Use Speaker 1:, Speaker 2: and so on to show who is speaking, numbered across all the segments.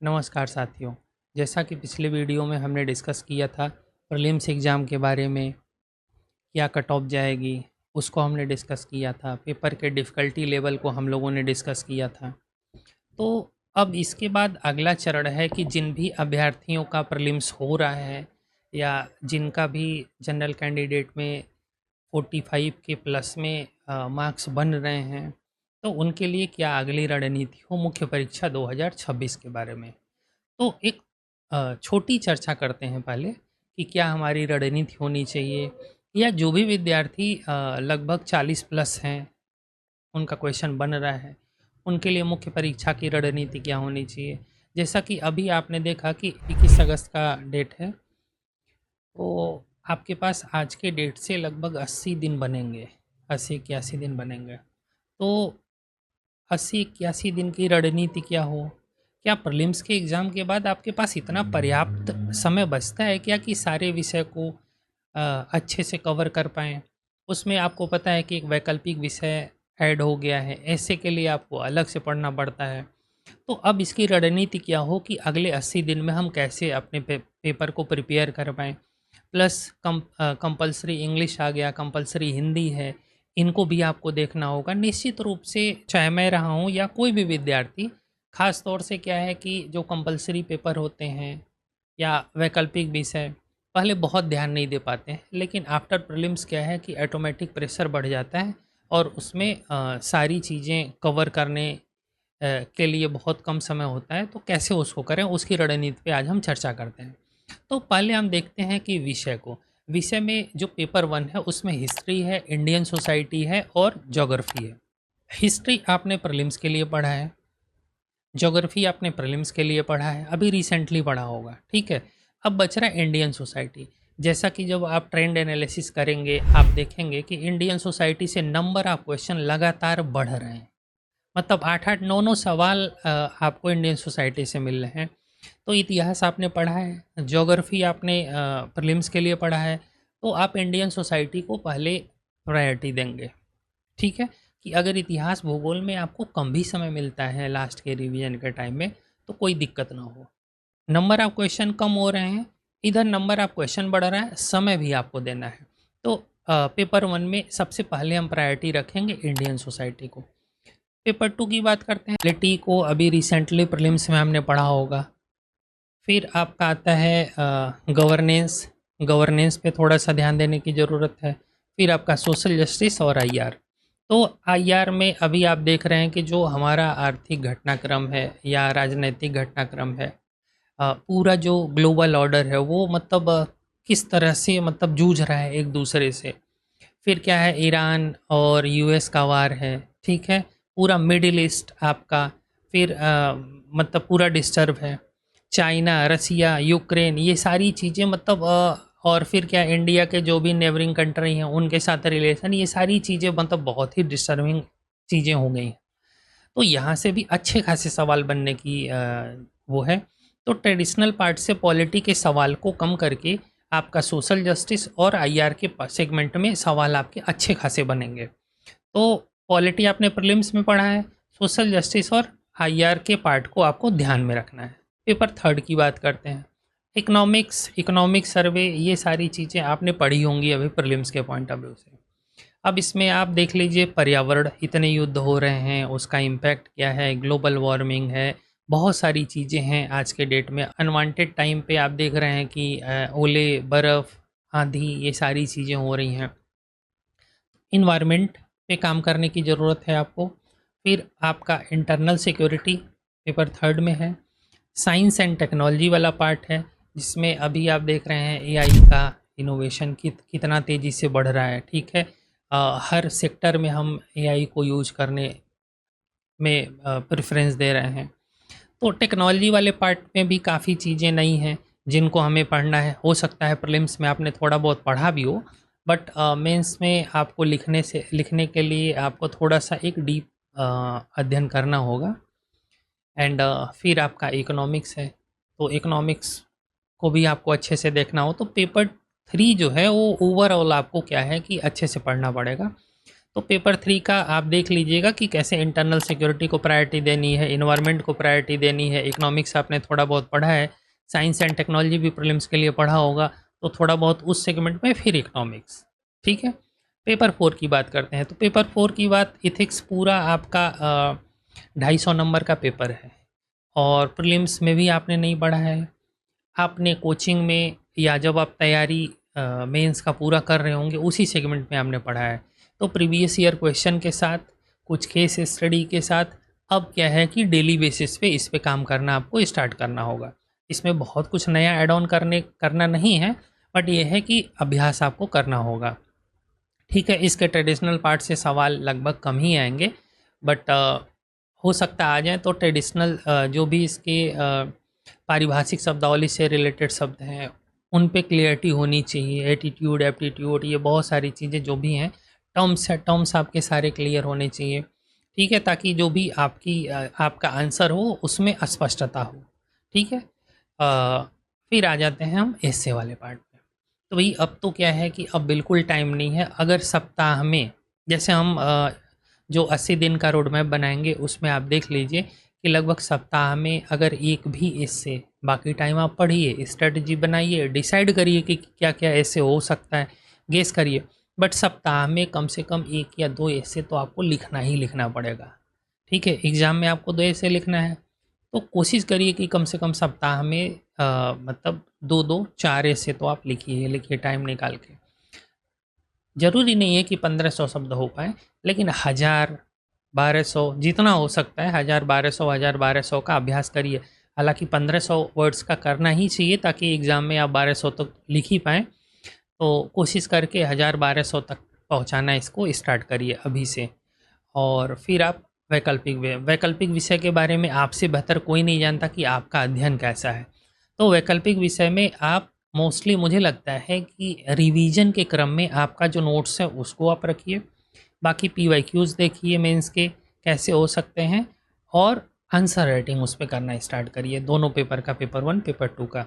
Speaker 1: नमस्कार साथियों। जैसा कि पिछले वीडियो में हमने डिस्कस किया था प्रीलिम्स एग्ज़ाम के बारे में, क्या कट ऑफ जाएगी, उसको हमने डिस्कस किया था। पेपर के डिफ़िकल्टी लेवल को हम लोगों ने डिस्कस किया था। तो अब इसके बाद अगला चरण है कि जिन भी अभ्यर्थियों का प्रीलिम्स हो रहा है या जिनका भी जनरल कैंडिडेट में 45 के प्लस में मार्क्स बन रहे हैं, तो उनके लिए क्या अगली रणनीति हो मुख्य परीक्षा 2026 के बारे में। तो एक छोटी चर्चा करते हैं पहले कि क्या हमारी रणनीति होनी चाहिए, या जो भी विद्यार्थी लगभग 40 प्लस हैं, उनका क्वेश्चन बन रहा है, उनके लिए मुख्य परीक्षा की रणनीति क्या होनी चाहिए। जैसा कि अभी आपने देखा कि 21 अगस्त का डेट है, तो आपके पास आज के डेट से लगभग 80 दिन बनेंगे, 80-81 दिन बनेंगे। तो 80-81 दिन की रणनीति क्या हो? क्या प्रीलिम्स के एग्ज़ाम के बाद आपके पास इतना पर्याप्त समय बचता है क्या कि सारे विषय को अच्छे से कवर कर पाएँ? उसमें आपको पता है कि एक वैकल्पिक विषय ऐड हो गया है, ऐसे के लिए आपको अलग से पढ़ना पड़ता है। तो अब इसकी रणनीति क्या हो कि अगले 80 दिन में हम कैसे अपने पेपर को प्रिपेयर कर पाएँ? प्लस कंपल्सरी इंग्लिश आ गया, कंपल्सरी हिंदी है, इनको भी आपको देखना होगा। निश्चित रूप से चाहे मैं रहा हूँ या कोई भी विद्यार्थी, ख़ास तौर से क्या है कि जो कंपल्सरी पेपर होते हैं या वैकल्पिक विषय पहले बहुत ध्यान नहीं दे पाते हैं, लेकिन आफ्टर प्रीलिम्स क्या है कि ऑटोमेटिक प्रेशर बढ़ जाता है और उसमें सारी चीज़ें कवर करने के लिए बहुत कम समय होता है। तो कैसे उसको करें, उसकी रणनीति पे आज हम चर्चा करते हैं। तो पहले हम देखते हैं कि विषय में जो पेपर 1 है उसमें हिस्ट्री है, इंडियन सोसाइटी है और ज्योग्राफी है। हिस्ट्री आपने प्रीलिम्स के लिए पढ़ा है, ज्योग्राफी आपने प्रीलिम्स के लिए पढ़ा है, अभी रिसेंटली पढ़ा होगा, ठीक है। अब बच रहा है इंडियन सोसाइटी। जैसा कि जब आप ट्रेंड एनालिसिस करेंगे, आप देखेंगे कि इंडियन सोसाइटी से नंबर ऑफ क्वेश्चन लगातार बढ़ रहे हैं। मतलब 8-8, 9-9 सवाल आपको इंडियन सोसाइटी से मिल रहे हैं। तो इतिहास आपने पढ़ा है, ज्योग्राफी आपने प्रीलिम्स के लिए पढ़ा है, तो आप इंडियन सोसाइटी को पहले प्रायोरिटी देंगे, ठीक है। कि अगर इतिहास भूगोल में आपको कम भी समय मिलता है लास्ट के रिवीजन के टाइम में, तो कोई दिक्कत ना हो। नंबर ऑफ क्वेश्चन कम हो रहे हैं, इधर नंबर ऑफ क्वेश्चन बढ़ रहा है, समय भी आपको देना है। तो पेपर 1 में सबसे पहले हम प्रायोरिटी रखेंगे इंडियन सोसाइटी को। पेपर 2 की बात करते हैं, पॉलिटी को अभी रिसेंटली प्रीलिम्स में हमने पढ़ा होगा। फिर आपका आता है गवर्नेंस, गवर्नेंस पे थोड़ा सा ध्यान देने की ज़रूरत है। फिर आपका सोशल जस्टिस और आईआर। तो आईआर में अभी आप देख रहे हैं कि जो हमारा आर्थिक घटनाक्रम है या राजनीतिक घटनाक्रम है, पूरा जो ग्लोबल ऑर्डर है वो मतलब किस तरह से मतलब जूझ रहा है एक दूसरे से। फिर क्या है, ईरान और यूएस का वार है, ठीक है। पूरा मिडिल ईस्ट आपका फिर मतलब पूरा डिस्टर्ब है। चाइना, रसिया, यूक्रेन, ये सारी चीज़ें मतलब और फिर क्या, इंडिया के जो भी नेबरिंग कंट्री हैं उनके साथ रिलेशन, ये सारी चीज़ें मतलब बहुत ही डिस्टर्बिंग चीज़ें हो गई हैं। तो यहाँ से भी अच्छे खासे सवाल बनने की वो है। तो ट्रेडिशनल पार्ट से पॉलिटी के सवाल को कम करके आपका सोशल जस्टिस और आईआर के सेगमेंट में सवाल आपके अच्छे खासे बनेंगे। तो पॉलिटी आपने प्रीलिम्स में पढ़ा है, सोशल जस्टिस और आईआर के पार्ट को आपको ध्यान में रखना है। पेपर 3 की बात करते हैं, इकोनॉमिक सर्वे, ये सारी चीज़ें आपने पढ़ी होंगी अभी प्रीलिम्स के पॉइंट ऑफ व्यू से। अब इसमें आप देख लीजिए, पर्यावरण, इतने युद्ध हो रहे हैं, उसका इम्पैक्ट क्या है, ग्लोबल वार्मिंग है, बहुत सारी चीज़ें हैं आज के डेट में। अनवांटेड टाइम पे आप देख रहे हैं कि ओले, बर्फ़, आंधी, ये सारी चीज़ें हो रही हैं। इन्वायरमेंट पे काम करने की ज़रूरत है आपको। फिर आपका इंटरनल सिक्योरिटी पेपर 3 में है। साइंस एंड टेक्नोलॉजी वाला पार्ट है, जिसमें अभी आप देख रहे हैं एआई का इनोवेशन कितना तेज़ी से बढ़ रहा है, ठीक है। हर सेक्टर में हम एआई को यूज़ करने में प्रेफरेंस दे रहे हैं। तो टेक्नोलॉजी वाले पार्ट में भी काफ़ी चीज़ें नई हैं जिनको हमें पढ़ना है। हो सकता है प्रीलिम्स में आपने थोड़ा बहुत पढ़ा भी हो, बट मेंस में आपको लिखने के लिए आपको थोड़ा सा एक डीप अध्ययन करना होगा। एंड फिर आपका इकोनॉमिक्स है, तो इकोनॉमिक्स को भी आपको अच्छे से देखना हो, तो पेपर 3 जो है वो ओवरऑल आपको क्या है कि अच्छे से पढ़ना पड़ेगा। तो पेपर 3 का आप देख लीजिएगा कि कैसे इंटरनल सिक्योरिटी को प्रायोरिटी देनी है, इन्वायरमेंट को प्रायोरिटी देनी है, इकोनॉमिक्स आपने थोड़ा बहुत पढ़ा है, साइंस एंड टेक्नोलॉजी भी प्रीलिम्स के लिए पढ़ा होगा, तो थोड़ा बहुत उस सेगमेंट में, फिर इकोनॉमिक्स। ठीक है, पेपर 4 की बात करते हैं। तो पेपर 4 की बात, इथिक्स पूरा आपका 250 नंबर का पेपर है, और प्रीलिम्स में भी आपने नहीं पढ़ा है, आपने कोचिंग में या जब आप तैयारी मेंस का पूरा कर रहे होंगे उसी सेगमेंट में आपने पढ़ा है। तो प्रीवियस ईयर क्वेश्चन के साथ, कुछ केस स्टडी के साथ, अब क्या है कि डेली बेसिस पे इस पे काम करना आपको स्टार्ट करना होगा। इसमें बहुत कुछ नया ऐड ऑन करना नहीं है, बट ये है कि अभ्यास आपको करना होगा। ठीक है, इसके ट्रेडिशनल पार्ट से सवाल लगभग कम ही आएंगे, बट हो सकता आ जाए, तो ट्रेडिशनल जो भी इसके पारिभाषिक शब्दावली से रिलेटेड शब्द हैं उन पे क्लियरिटी होनी चाहिए। एटीट्यूड, एप्टीट्यूड, ये बहुत सारी चीज़ें जो भी हैं, टर्म्स है, टर्म्स आपके सारे क्लियर होने चाहिए। ठीक है, ताकि जो भी आपका आंसर हो उसमें स्पष्टता हो। ठीक है, फिर आ जाते हैं हम ऐसे वाले पार्ट पे। तो भाई अब तो क्या है कि अब बिल्कुल टाइम नहीं है। अगर सप्ताह में, जैसे हम जो 80 दिन का रोड मैप बनाएंगे उसमें आप देख लीजिए कि लगभग सप्ताह में अगर एक भी इससे, बाकी टाइम आप पढ़िए, स्ट्रेटजी बनाइए, डिसाइड करिए कि क्या क्या ऐसे हो सकता है, गेस करिए, बट सप्ताह में कम से कम 1 या 2 ऐसे तो आपको लिखना ही लिखना पड़ेगा। ठीक है, एग्ज़ाम में आपको 2 ऐसे लिखना है, तो कोशिश करिए कि कम से कम सप्ताह में मतलब 2-2 4 ऐसे तो आप लिखिए टाइम निकाल के। ज़रूरी नहीं है कि 1500 शब्द हो पाए, लेकिन 1000, 1200 जितना हो सकता है, 1000, 1200 का अभ्यास करिए। हालांकि 1500 वर्ड्स का करना ही चाहिए, ताकि एग्ज़ाम में आप 1200 तक लिख ही पाएँ। तो कोशिश करके 1000, 1200 तक पहुंचाना, इसको स्टार्ट करिए अभी से। और फिर आप वैकल्पिक विषय के बारे में आपसे बेहतर कोई नहीं जानता कि आपका अध्ययन कैसा है। तो वैकल्पिक विषय में आप मोस्टली, मुझे लगता है कि रिवीजन के क्रम में आपका जो नोट्स है उसको आप रखिए, बाकी पीवाईक्यूज़ देखिए मेंस के कैसे हो सकते हैं, और आंसर राइटिंग उस पर करना स्टार्ट करिए, दोनों पेपर का, पेपर 1, पेपर 2 का।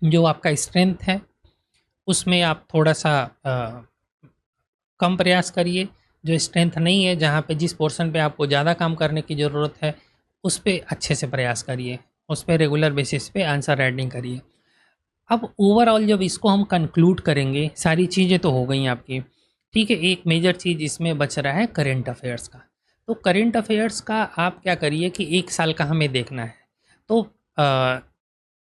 Speaker 1: जो आपका स्ट्रेंथ है उसमें आप थोड़ा सा कम प्रयास करिए, जो स्ट्रेंथ नहीं है, जहाँ पे जिस पोर्शन पे आपको ज़्यादा काम करने की ज़रूरत है उस पे अच्छे से प्रयास करिए, उस पे रेगुलर बेसिस पे आंसर राइटिंग करिए। अब ओवरऑल जब इसको हम कंक्लूड करेंगे, सारी चीज़ें तो हो गई आपकी। ठीक है, एक मेजर चीज़ इसमें बच रहा है करेंट अफेयर्स का। तो करेंट अफेयर्स का आप क्या करिए कि 1 साल का हमें देखना है। तो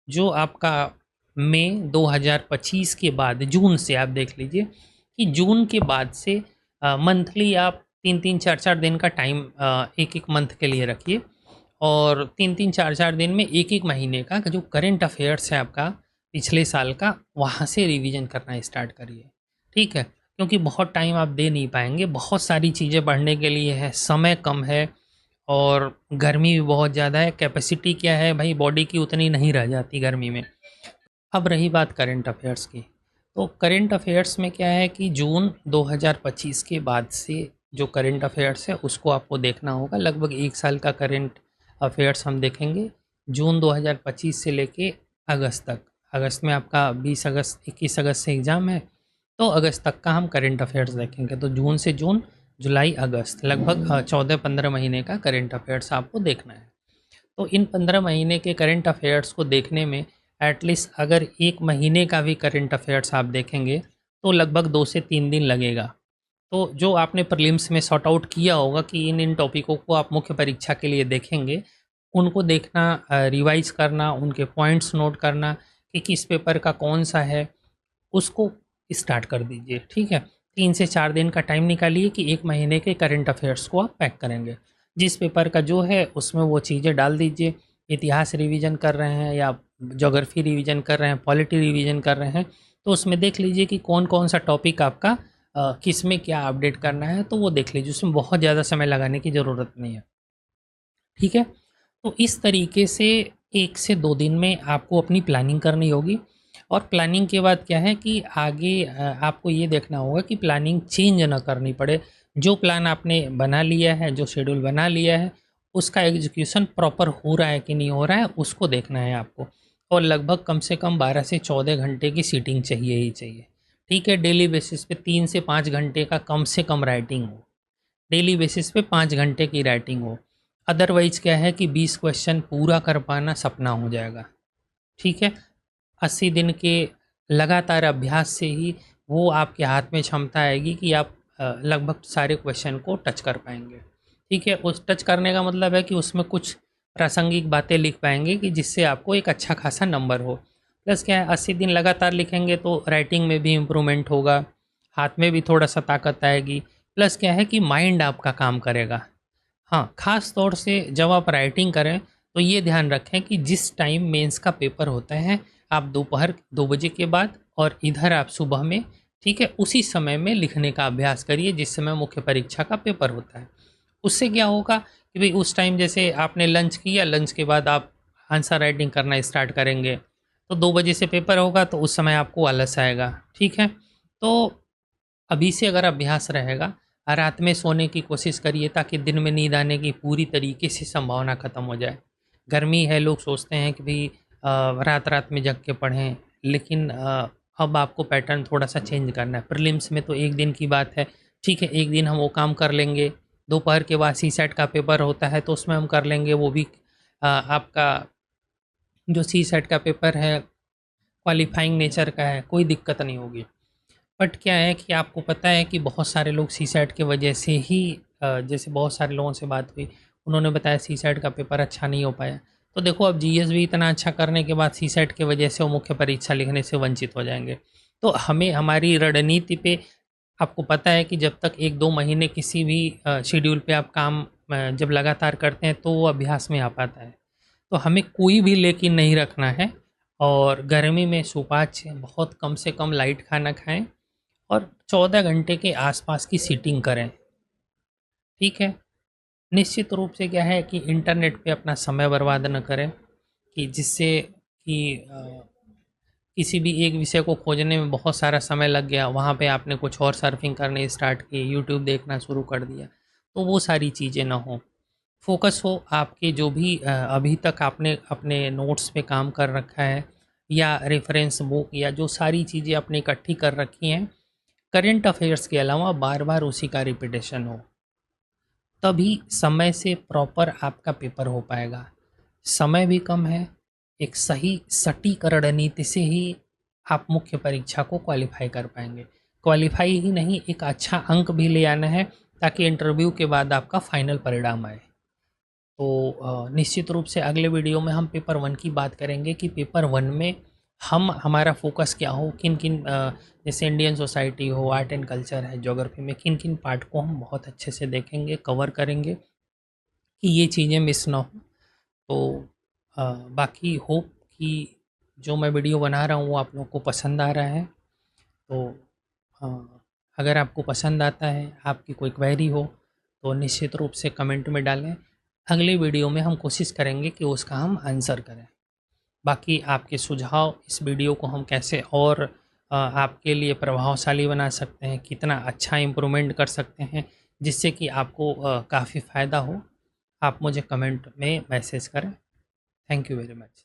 Speaker 1: जो आपका मई 2025 के बाद, जून से आप देख लीजिए कि जून के बाद से मंथली आप 3-3, 4-4 दिन का टाइम एक-एक मंथ के लिए रखिए, और 3-3, 4-4 दिन में एक-एक महीने का जो करंट अफेयर्स है आपका पिछले साल का, वहाँ से रिवीजन करना स्टार्ट करिए। ठीक है, क्योंकि बहुत टाइम आप दे नहीं पाएंगे, बहुत सारी चीज़ें पढ़ने के लिए है, समय कम है, और गर्मी भी बहुत ज़्यादा है। कैपेसिटी क्या है भाई, बॉडी की उतनी नहीं रह जाती गर्मी में। अब रही बात करंट अफेयर्स की, तो करंट अफेयर्स में क्या है कि जून 2025 के बाद से जो करंट अफेयर्स है उसको आपको देखना होगा। लगभग 1 साल का करंट अफेयर्स हम देखेंगे, जून 2025 से लेके अगस्त तक। अगस्त में आपका 20 अगस्त, 21 अगस्त से एग्ज़ाम है, तो अगस्त तक का हम करंट अफेयर्स देखेंगे। तो जून से जून, जुलाई, अगस्त, लगभग 14-15 महीने का करंट अफेयर्स आपको देखना है। तो इन 15 महीने के करंट अफेयर्स को देखने में एटलीस्ट अगर 1 महीने का भी करंट अफेयर्स आप देखेंगे तो लगभग 2 से 3 दिन लगेगा। तो जो आपने प्रीलिम्स में सॉर्ट आउट किया होगा कि इन टॉपिकों को आप मुख्य परीक्षा के लिए देखेंगे, उनको देखना, रिवाइज़ करना, उनके पॉइंट्स नोट करना कि किस पेपर का कौन सा है, उसको स्टार्ट कर दीजिए। ठीक है, 3 से 4 दिन का टाइम निकालिए कि 1 महीने के करंट अफेयर्स को आप पैक करेंगे। जिस पेपर का जो है उसमें वो चीज़ें डाल दीजिए। इतिहास रिवीजन कर रहे हैं या ज्योग्राफी रिवीजन कर रहे हैं, पॉलिटी रिवीजन कर रहे हैं, तो उसमें देख लीजिए कि कौन कौन सा टॉपिक आपका किस में क्या अपडेट करना है, तो वो देख लीजिए। उसमें बहुत ज़्यादा समय लगाने की ज़रूरत नहीं है। ठीक है, तो इस तरीके से 1 से 2 दिन में आपको अपनी प्लानिंग करनी होगी। और प्लानिंग के बाद क्या है कि आगे आपको ये देखना होगा कि प्लानिंग चेंज ना करनी पड़े। जो प्लान आपने बना लिया है, जो शेड्यूल बना लिया है, उसका एग्जीक्यूशन प्रॉपर हो रहा है कि नहीं हो रहा है, उसको देखना है आपको। और लगभग कम से कम 12 से 14 घंटे की सीटिंग चाहिए ही चाहिए। ठीक है, डेली बेसिस पे 3 से 5 घंटे का कम से कम राइटिंग हो, डेली बेसिस पे 5 घंटे की राइटिंग हो। अदरवाइज़ क्या है कि 20 क्वेश्चन पूरा कर पाना सपना हो जाएगा। ठीक है, 80 दिन के लगातार अभ्यास से ही वो आपके हाथ में क्षमता आएगी कि आप लगभग सारे क्वेश्चन को टच कर पाएंगे। ठीक है, उस टच करने का मतलब है कि उसमें कुछ प्रासंगिक बातें लिख पाएंगे कि जिससे आपको एक अच्छा खासा नंबर हो। प्लस क्या है, 80 दिन लगातार लिखेंगे तो राइटिंग में भी इम्प्रूवमेंट होगा, हाथ में भी थोड़ा सा ताकत आएगी। प्लस क्या है कि माइंड आपका काम करेगा। हाँ, ख़ास तौर से जब आप राइटिंग करें तो ये ध्यान रखें कि जिस टाइम मेंस का पेपर होता है, आप दोपहर 2 बजे के बाद और इधर आप सुबह में, ठीक है, उसी समय में लिखने का अभ्यास करिए जिस समय मुख्य परीक्षा का पेपर होता है। उससे क्या होगा कि भाई उस टाइम जैसे आपने लंच किया, लंच के बाद आप आंसर राइटिंग करना स्टार्ट करेंगे, तो 2 बजे से पेपर होगा तो उस समय आपको आलस आएगा। ठीक है, तो अभी से अगर अभ्यास रहेगा, रात में सोने की कोशिश करिए ताकि दिन में नींद आने की पूरी तरीके से संभावना ख़त्म हो जाए। गर्मी है, लोग सोचते हैं कि भाई रात-रात में जग के पढ़ें, लेकिन अब आपको पैटर्न थोड़ा-सा चेंज करना है। प्रीलिम्स में तो 1 दिन की बात है, ठीक है, 1 दिन हम वो काम कर लेंगे। दोपहर के बाद सीसैट का पेपर होता है तो उसमें हम कर लेंगे, वो भी आपका जो सीसैट का पेपर है क्वालिफाइंग नेचर का है, कोई दिक्कत नहीं होगी। बट क्या है कि आपको पता है कि बहुत सारे लोग सीसैट की वजह से ही जैसे बहुत सारे लोगों से बात हुई, उन्होंने बताया सीसैट का पेपर अच्छा नहीं हो पाया। तो देखो, अब जीएस भी इतना अच्छा करने के बाद सीसैट की वजह से वो मुख्य परीक्षा लिखने से वंचित हो जाएंगे। तो हमें हमारी रणनीति पे, आपको पता है कि जब तक 1-2 महीने किसी भी शेड्यूल पे आप काम जब लगातार करते हैं तो वो अभ्यास में आ पाता है। तो हमें कोई भी लेकिन नहीं रखना है, और गर्मी में सुपाच्य बहुत कम से कम लाइट खाना खाएं और 14 घंटे के आसपास की सीटिंग करें। ठीक है, निश्चित रूप से क्या है कि इंटरनेट पे अपना समय बर्बाद न करें, कि जिससे कि किसी भी एक विषय को खोजने में बहुत सारा समय लग गया, वहाँ पे आपने कुछ और सर्फिंग करने स्टार्ट की, यूट्यूब देखना शुरू कर दिया, तो वो सारी चीज़ें ना हो। फोकस हो आपके जो भी अभी तक आपने अपने नोट्स पे काम कर रखा है, या रेफरेंस बुक, या जो सारी चीज़ें आपने इकट्ठी कर रखी हैं, करंट अफेयर्स के अलावा बार बार उसी का रिपीटेशन हो, तभी समय से प्रॉपर आपका पेपर हो पाएगा। समय भी कम है, एक सही सटीक रणनीति से ही आप मुख्य परीक्षा को क्वालिफाई कर पाएंगे। क्वालिफाई ही नहीं, एक अच्छा अंक भी ले आना है ताकि इंटरव्यू के बाद आपका फाइनल परिणाम आए। तो निश्चित रूप से अगले वीडियो में हम पेपर 1 की बात करेंगे कि पेपर 1 में हम हमारा फ़ोकस क्या हो, किन-किन जैसे इंडियन सोसाइटी हो, आर्ट एंड कल्चर है, ज्योग्राफी में किन-किन पार्ट को हम बहुत अच्छे से देखेंगे, कवर करेंगे कि ये चीज़ें मिस ना हो। तो बाकी होप कि जो मैं वीडियो बना रहा हूँ वो आप लोगों को पसंद आ रहा है। तो अ, अगर आपको पसंद आता है, आपकी कोई क्वेरी हो, तो निश्चित रूप से कमेंट में डालें। अगले वीडियो में हम कोशिश करेंगे कि उसका हम आंसर करें। बाकी आपके सुझाव, इस वीडियो को हम कैसे और आपके लिए प्रभावशाली बना सकते हैं, कितना अच्छा इम्प्रूवमेंट कर सकते हैं जिससे कि आपको काफ़ी फ़ायदा हो, आप मुझे कमेंट में मैसेज करें। Thank you very much.